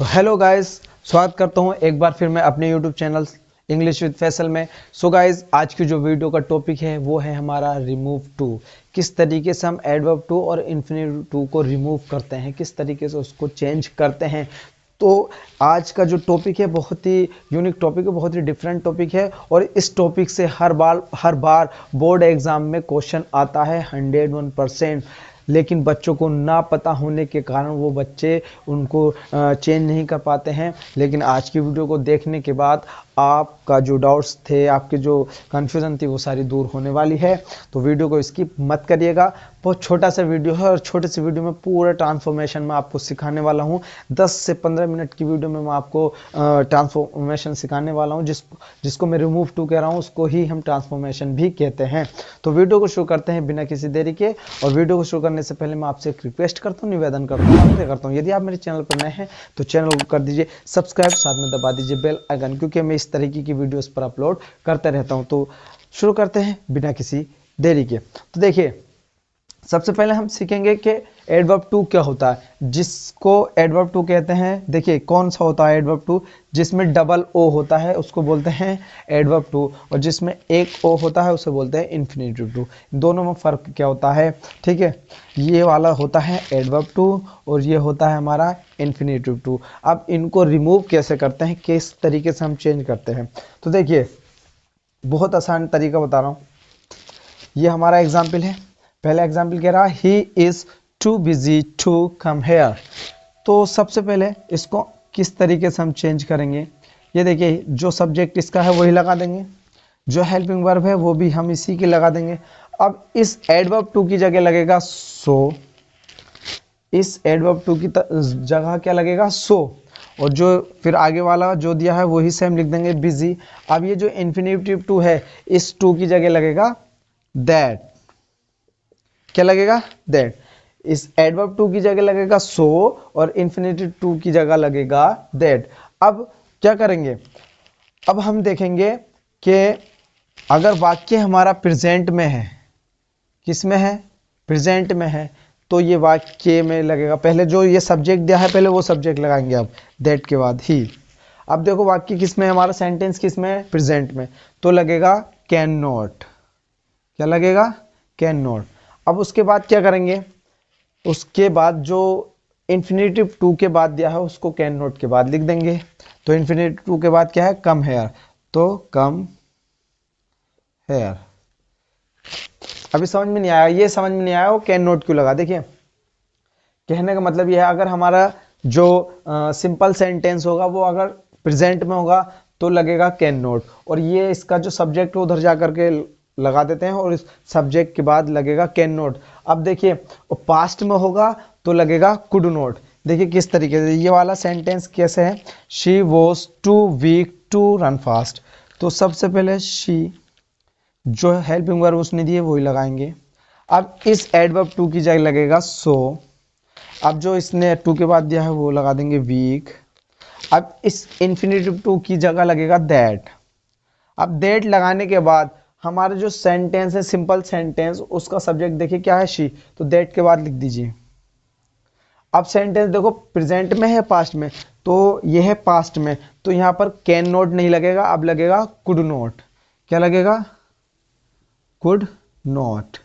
तो hello guys, स्वागत करता हूँ एक बार फिर मैं अपने YouTube channel English with Faisal में। सो गाइस, आज की जो वीडियो का टॉपिक है वो है हमारा रिमूव टू। किस तरीके से हम एडवर्ब टू और इंफिनिटिव टू को रिमूव करते हैं, किस तरीके से उसको चेंज करते हैं। तो आज का जो टॉपिक है बहुत ही यूनिक टॉपिक है, बहुत ही डिफरेंट टॉपिक है और इस टॉपिक से हर बार बोर्ड एग्जाम में क्वेश्चन आता है 101%। लेकिन बच्चों को ना पता होने के कारण वो बच्चे उनको चेंज नहीं कर पाते हैं। लेकिन आज की वीडियो को देखने के बाद आपका जो डाउट्स थे, आपके जो कन्फ्यूज़न थी, वो सारी दूर होने वाली है। तो वीडियो को स्किप मत करिएगा। बहुत छोटा सा वीडियो है और छोटे से वीडियो में पूरा ट्रांसफॉर्मेशन मैं आपको सिखाने वाला हूँ। 10 से 15 मिनट की वीडियो में मैं आपको ट्रांसफॉर्मेशन सिखाने वाला हूँ। जिसको मैं रिमूव टू कह रहा हूँ उसको ही हम ट्रांसफॉर्मेशन भी कहते हैं। तो वीडियो को शुरू करते हैं बिना किसी देरी के। और वीडियो को शुरू करने से पहले मैं आपसे एक रिक्वेस्ट करता हूँ, निवेदन करता हूँ, यदि आप मेरे चैनल पर नए हैं तो चैनल को कर दीजिए सब्सक्राइब, साथ में दबा दीजिए बेल आइकन, क्योंकि मैं इस तरीके की वीडियोस पर अपलोड करते रहता हूँ। तो शुरू करते हैं बिना किसी देरी के। तो देखिए, सबसे पहले हम सीखेंगे कि एडवर्ब टू क्या होता है, जिसको एडवर्ब टू कहते हैं। देखिए कौन सा होता है एडवर्ब टू, जिसमें डबल ओ होता है उसको बोलते हैं एडवर्ब टू, और जिसमें एक ओ होता है उसे बोलते हैं इन्फिनिटिव टू। दोनों में फ़र्क क्या होता है, ठीक है। ये वाला होता है एडवर्ब टू और ये होता है हमारा इन्फिनिटिव टू। अब इनको रिमूव कैसे करते हैं, किस तरीके से हम चेंज करते हैं, तो देखिए बहुत आसान तरीका बता रहा हूँ। ये हमारा एग्जाम्पल है। पहला एग्जाम्पल कह रहा है he is too busy to come here. तो सबसे पहले इसको किस तरीके से हम चेंज करेंगे, ये देखिए जो सब्जेक्ट इसका है वही लगा देंगे, जो हेल्पिंग वर्ब है वो भी हम इसी के लगा देंगे। अब इस एडवर्ब टू की जगह लगेगा सो, इस एडवर्ब टू की जगह क्या लगेगा सो, और जो फिर आगे वाला जो दिया है वही सेम लिख देंगे बिजी। अब ये जो इन्फिनिटिव टू है इस टू की जगह लगेगा दैट, क्या लगेगा दैट। इस एडवर्ब टू की जगह लगेगा सो और इन्फिनिटिव टू की जगह लगेगा दैट। अब क्या करेंगे, अब हम देखेंगे कि अगर वाक्य हमारा प्रेजेंट में है, किस में है, प्रेजेंट में है, तो ये वाक्य में लगेगा, पहले जो ये सब्जेक्ट दिया है पहले वो सब्जेक्ट लगाएंगे, अब दैट के बाद ही। अब देखो वाक्य किस में है, हमारा सेंटेंस किस में है, प्रेजेंट में, तो लगेगा कैन नॉट, क्या लगेगा कैन नॉट। अब उसके बाद क्या करेंगे, उसके बाद जो इन्फिनिटिव टू के बाद दिया है उसको कैन नॉट के बाद लिख देंगे। तो इन्फिनिटिव टू के बाद क्या है, कम हेयर, तो कम हेयर। अभी समझ में नहीं आया, ये समझ में नहीं आया वो कैन नॉट क्यों लगा। देखिए कहने का मतलब ये है, अगर हमारा जो सिंपल सेंटेंस होगा वो अगर प्रेजेंट में होगा तो लगेगा कैन नॉट, और ये इसका जो सब्जेक्ट है उधर जा करके लगा देते हैं और इस सब्जेक्ट के बाद लगेगा कैन नॉट। अब देखिए पास्ट में होगा तो लगेगा कुड नॉट। देखिए किस तरीके से ये वाला सेंटेंस कैसे है, she was too weak to run fast. तो सबसे पहले शी, जो हेल्पिंग वर्ब उसने दिए वही लगाएंगे। अब इस एडवर्ब टू की जगह लगेगा सो, अब जो इसने टू के बाद दिया है वो लगा देंगे वीक। अब इस इन्फिनिटिव टू की जगह लगेगा दैट। अब दैट लगाने के बाद हमारा जो सेंटेंस है सिंपल सेंटेंस, उसका सब्जेक्ट देखिए क्या है शी, तो दैट के बाद लिख दीजिए। अब सेंटेंस देखो प्रेजेंट में है पास्ट में, तो यह है पास्ट में, तो यहां पर कैन नॉट नहीं लगेगा, अब लगेगा कुड नॉट, क्या लगेगा कुड नॉट,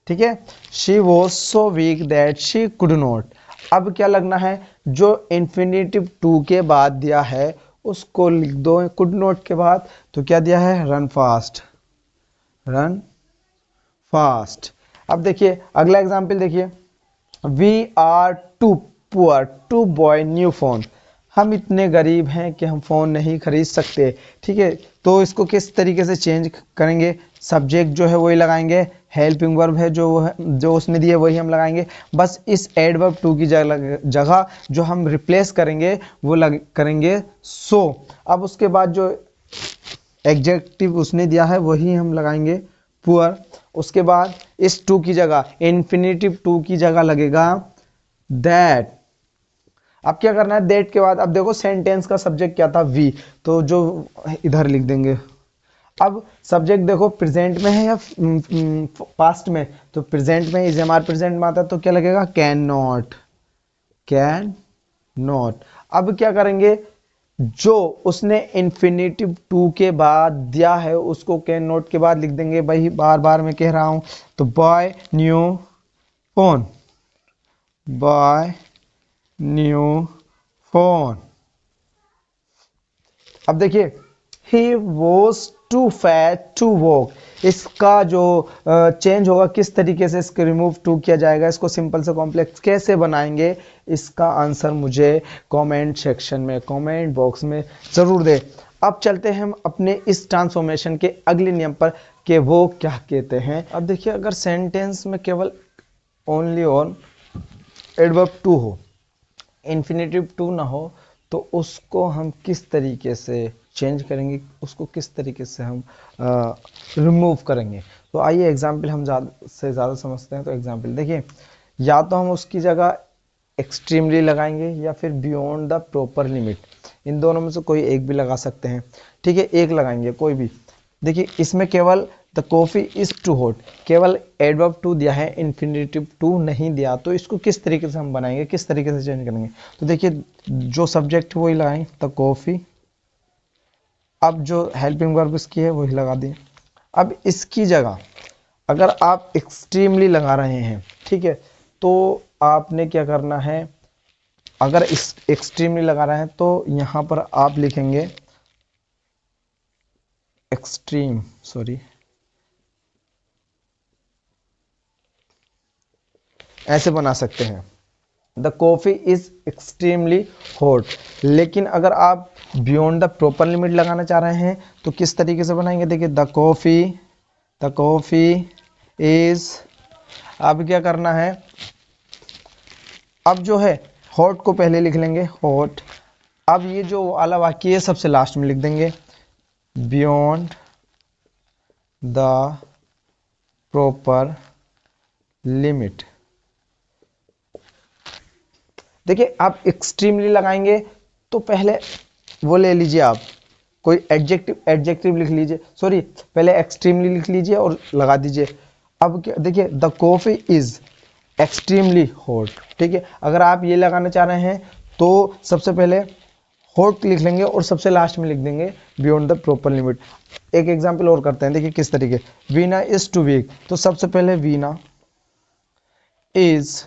ठीक है। She was so weak that she could not. अब क्या लगना है, जो इन्फिनिटिव टू के बाद दिया है उसको लिख दो कुड नॉट के बाद, तो क्या दिया है रन फास्ट, रन फास्ट। अब देखिए अगला एग्जाम्पल देखिए, we are too poor to buy new phone. हम इतने गरीब हैं कि हम फ़ोन नहीं खरीद सकते, ठीक है। तो इसको किस तरीके से चेंज करेंगे, सब्जेक्ट जो है वही लगाएंगे, हेल्पिंग वर्ब है जो उसने दिए वही हम लगाएंगे। बस इस एडवर्ब टू की जगह जो हम रिप्लेस करेंगे वो करेंगे सो। अब उसके बाद जो एडजेक्टिव उसने दिया है वही हम लगाएंगे पुअर। उसके बाद इस टू की जगह इन्फिनिटिव टू की जगह लगेगा दैट। अब क्या करना है, दैट के बाद अब देखो सेंटेंस का सब्जेक्ट क्या था वी, तो जो इधर लिख देंगे। अब सब्जेक्ट देखो प्रेजेंट में है या पास्ट में, तो प्रेजेंट में इज हमारे प्रेजेंट में आता है तो क्या लगेगा कैन नॉट, कैन नॉट। अब क्या करेंगे, जो उसने इन्फिनेटिव टू के बाद दिया है उसको कैन नॉट के बाद लिख देंगे। भाई बार बार मैं कह रहा हूं, तो buy new phone, buy new phone. अब देखिए, he was too fat to walk, इसका जो चेंज होगा, किस तरीके से इसको रिमूव टू किया जाएगा, इसको सिंपल से कॉम्प्लेक्स कैसे बनाएंगे, इसका आंसर मुझे कमेंट सेक्शन में, कमेंट बॉक्स में जरूर दे। अब चलते हैं हम अपने इस ट्रांसफॉर्मेशन के अगले नियम पर कि वो क्या कहते हैं। अब देखिए, अगर सेंटेंस में केवल ओनली ऑन एडवर्ब टू हो, इन्फिनेटिव टू ना हो, तो उसको हम किस तरीके से चेंज करेंगे, उसको किस तरीके से हम रिमूव करेंगे। तो आइए एग्जाम्पल हम ज़्यादा से ज़्यादा समझते हैं। तो एग्जाम्पल देखिए, या तो हम उसकी जगह एक्सट्रीमली लगाएंगे या फिर बियॉन्ड द प्रॉपर लिमिट, इन दोनों में से कोई एक भी लगा सकते हैं। ठीक है, एक लगाएंगे कोई भी। देखिए, इसमें केवल the coffee is too hot, केवल एडवर्ब टू दिया है, इन्फिनेटिव टू नहीं दिया, तो इसको किस तरीके से हम बनाएंगे, किस तरीके से चेंज करेंगे। तो देखिए, जो सब्जेक्ट वही लगाएंगे द कॉफ़ी, अब जो हेल्पिंग वर्ब इसकी है वही लगा दिए। अब इसकी जगह अगर आप एक्सट्रीमली लगा रहे हैं, ठीक है, तो आपने क्या करना है, अगर इस एक्सट्रीमली लगा रहे हैं तो यहां पर आप लिखेंगे एक्सट्रीम, सॉरी, ऐसे बना सकते हैं, the coffee is extremely hot. लेकिन अगर आप बियॉन्ड द प्रॉपर लिमिट लगाना चाह रहे हैं तो किस तरीके से बनाएंगे, देखिए द कॉफी इज, अब क्या करना है, अब जो है हॉट को पहले लिख लेंगे, हॉट। अब ये जो वाला वाक्य है सबसे लास्ट में लिख देंगे, बियॉन्ड द प्रॉपर लिमिट। देखिए, आप एक्सट्रीमली लगाएंगे तो पहले वो ले लीजिए, आप कोई एडजेक्टिव लिख लीजिए, सॉरी, पहले एक्सट्रीमली लिख लीजिए और लगा दीजिए। अब क्या, देखिए the coffee is extremely hot. ठीक है, अगर आप ये लगाना चाह रहे हैं तो सबसे पहले हॉट लिख लेंगे और सबसे लास्ट में लिख देंगे बियॉन्ड द प्रॉपर लिमिट। एक एग्जांपल और करते हैं, देखिए किस तरीके, वीना इज टू वीक, तो सबसे पहले वीना इज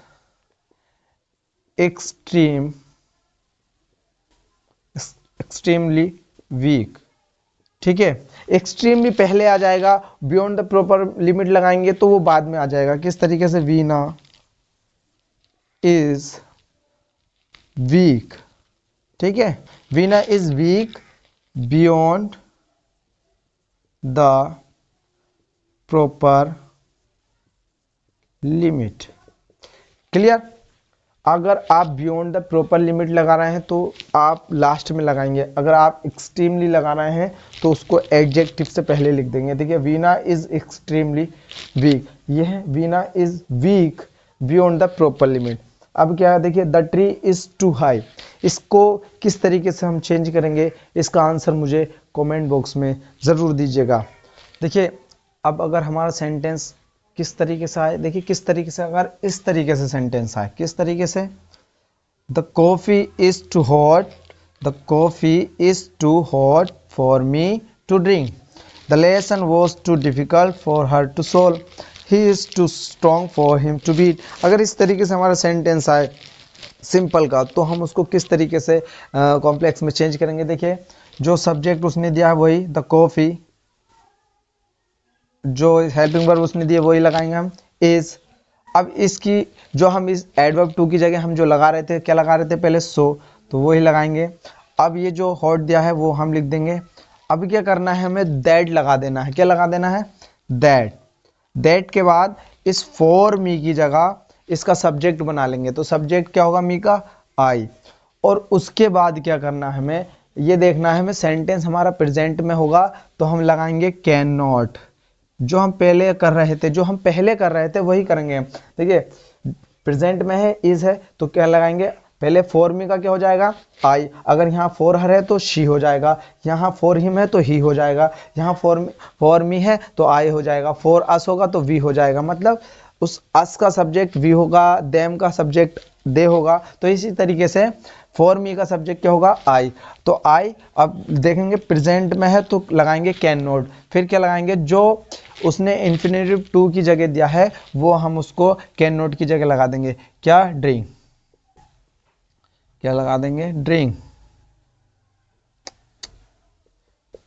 एक्सट्रीमली वीक। ठीक है, एक्सट्रीमली पहले आ जाएगा, बियॉन्ड द प्रॉपर लिमिट लगाएंगे तो वो बाद में आ जाएगा। किस तरीके से, वीना इज वीक। ठीक है, Veena is weak beyond the proper limit. Clear. अगर आप बियॉन्ड द प्रॉपर लिमिट लगा रहे हैं तो आप लास्ट में लगाएंगे, अगर आप एक्सट्रीमली लगा रहे हैं तो उसको एडजेक्टिव से पहले लिख देंगे। देखिए, वीना इज एक्सट्रीमली वीक, यह है Veena is weak beyond the proper limit. अब क्या है, देखिए the tree is too high, इसको किस तरीके से हम चेंज करेंगे, इसका आंसर मुझे कमेंट बॉक्स में ज़रूर दीजिएगा। देखिए, अब अगर हमारा सेंटेंस किस तरीके से आए, देखिए किस तरीके से, अगर इस तरीके से सेंटेंस आए, किस तरीके से, the coffee is too hot, the coffee is too hot for me to drink, the lesson was too difficult for her to solve, he is too strong for him to beat. अगर इस तरीके से हमारा sentence आए simple का, तो हम उसको किस तरीके से कॉम्प्लेक्स में चेंज करेंगे। देखिए, जो सब्जेक्ट उसने दिया है वही द कॉफी, जो हेल्पिंग वर्ब उसने दिए वही लगाएंगे हम, इज। अब इसकी जो हम इस एडवर्ब टू की जगह हम जो लगा रहे थे, क्या लगा रहे थे पहले, सो, तो वही लगाएंगे। अब ये जो हॉट दिया है वो हम लिख देंगे। अब क्या करना है, हमें दैट लगा देना है। क्या लगा देना है, दैट। दैट के बाद इस फॉर मी की जगह इसका सब्जेक्ट बना लेंगे, तो सब्जेक्ट क्या होगा, मी का आई। और उसके बाद क्या करना है, हमें ये देखना है, हमें सेंटेंस हमारा प्रेजेंट में होगा तो हम लगाएंगे कैन नॉट। जो हम पहले कर रहे थे, जो हम पहले कर रहे थे वही करेंगे। देखिए, प्रेजेंट में है, इज है, तो क्या लगाएंगे, पहले फॉर मी का क्या हो जाएगा, आई। अगर यहाँ फॉर हर है तो शी हो जाएगा, यहाँ फॉर हिम है तो ही हो जाएगा, यहाँ फॉर मी है तो आई हो जाएगा, फॉर अस होगा तो वी हो जाएगा। मतलब उस अस का सब्जेक्ट वी होगा, देम का सब्जेक्ट दे होगा। तो इसी तरीके से फॉर मी का सब्जेक्ट क्या होगा, आई। तो आई, अब देखेंगे प्रेजेंट में है तो लगाएंगे कैन नॉट, फिर क्या लगाएंगे, जो उसने इन्फिनेटिव टू की जगह दिया है वो हम उसको कैन नॉट की जगह लगा देंगे, क्या, ड्रिंक। क्या लगा देंगे, ड्रिंक।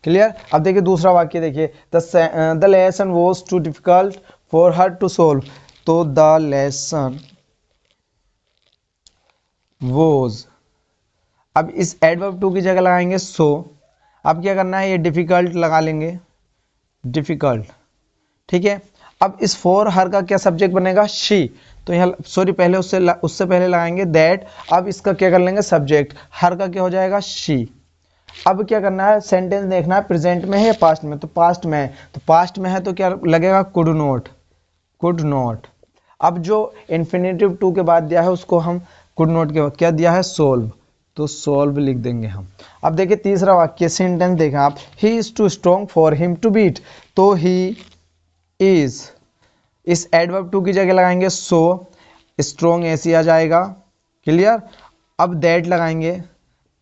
क्लियर। अब देखिए दूसरा वाक्य देखिए, the lesson was too difficult for her to solve. तो द लेसन वॉज, अब इस एडवर्ब टू की जगह लगाएंगे सो। अब क्या करना है, ये डिफिकल्ट लगा लेंगे, डिफिकल्ट, ठीक है। अब इस फॉर हर का क्या सब्जेक्ट बनेगा, शी। तो यहाँ सॉरी पहले उससे पहले लगाएंगे दैट। अब इसका क्या कर लेंगे, सब्जेक्ट, हर का क्या हो जाएगा, शी। अब क्या करना है, सेंटेंस देखना है प्रेजेंट में है या पास्ट में। तो पास्ट में है, तो पास्ट में है तो क्या लगेगा, कुड नॉट, कुड नॉट। अब जो इन्फिनेटिव टू के बाद दिया है उसको हम कुड नॉट के बाद क्या दिया है, सोल्व। तो सोल्व लिख देंगे हम। अब देखिए तीसरा वाक्य, सेंटेंस देखें आप, he is too strong for him to beat. तो ही इज, इस एडवर्ब टू की जगह लगाएंगे सो, स्ट्रॉन्ग ऐसी आ जाएगा, क्लियर। अब दैट लगाएंगे,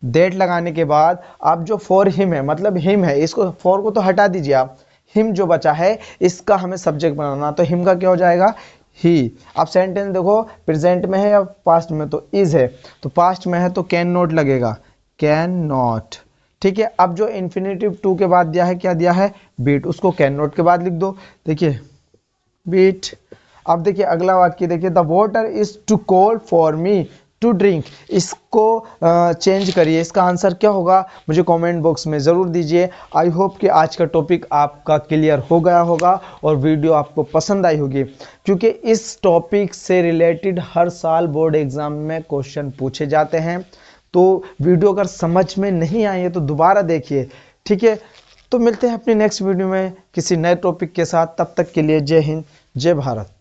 दैट लगाने के बाद अब जो फॉर हिम है, मतलब हिम है, इसको फॉर को तो हटा दीजिए आप, हिम जो बचा है इसका हमें सब्जेक्ट बनाना। तो हिम का क्या हो जाएगा, ही। अब सेंटेंस देखो प्रेजेंट में है या पास्ट में, तो इज है, तो पास्ट में है तो कैन नॉट लगेगा, कैन नॉट, ठीक है। अब जो इन्फिनेटिव टू के बाद दिया है, क्या दिया है, बीट, उसको कैन नॉट के बाद लिख दो, देखिए बीट। अब देखिए अगला वाक्य देखिए, the water is too cold for me to drink. इसको चेंज करिए, इसका आंसर क्या होगा मुझे कमेंट बॉक्स में ज़रूर दीजिए। आई होप कि आज का टॉपिक आपका क्लियर हो गया होगा और वीडियो आपको पसंद आई होगी, क्योंकि इस टॉपिक से रिलेटेड हर साल बोर्ड एग्जाम में क्वेश्चन पूछे जाते हैं। तो वीडियो अगर समझ में नहीं आई है तो दोबारा देखिए, ठीक है। तो मिलते हैं अपनी नेक्स्ट वीडियो में किसी नए टॉपिक के साथ, तब तक के लिए जय हिंद, जय भारत।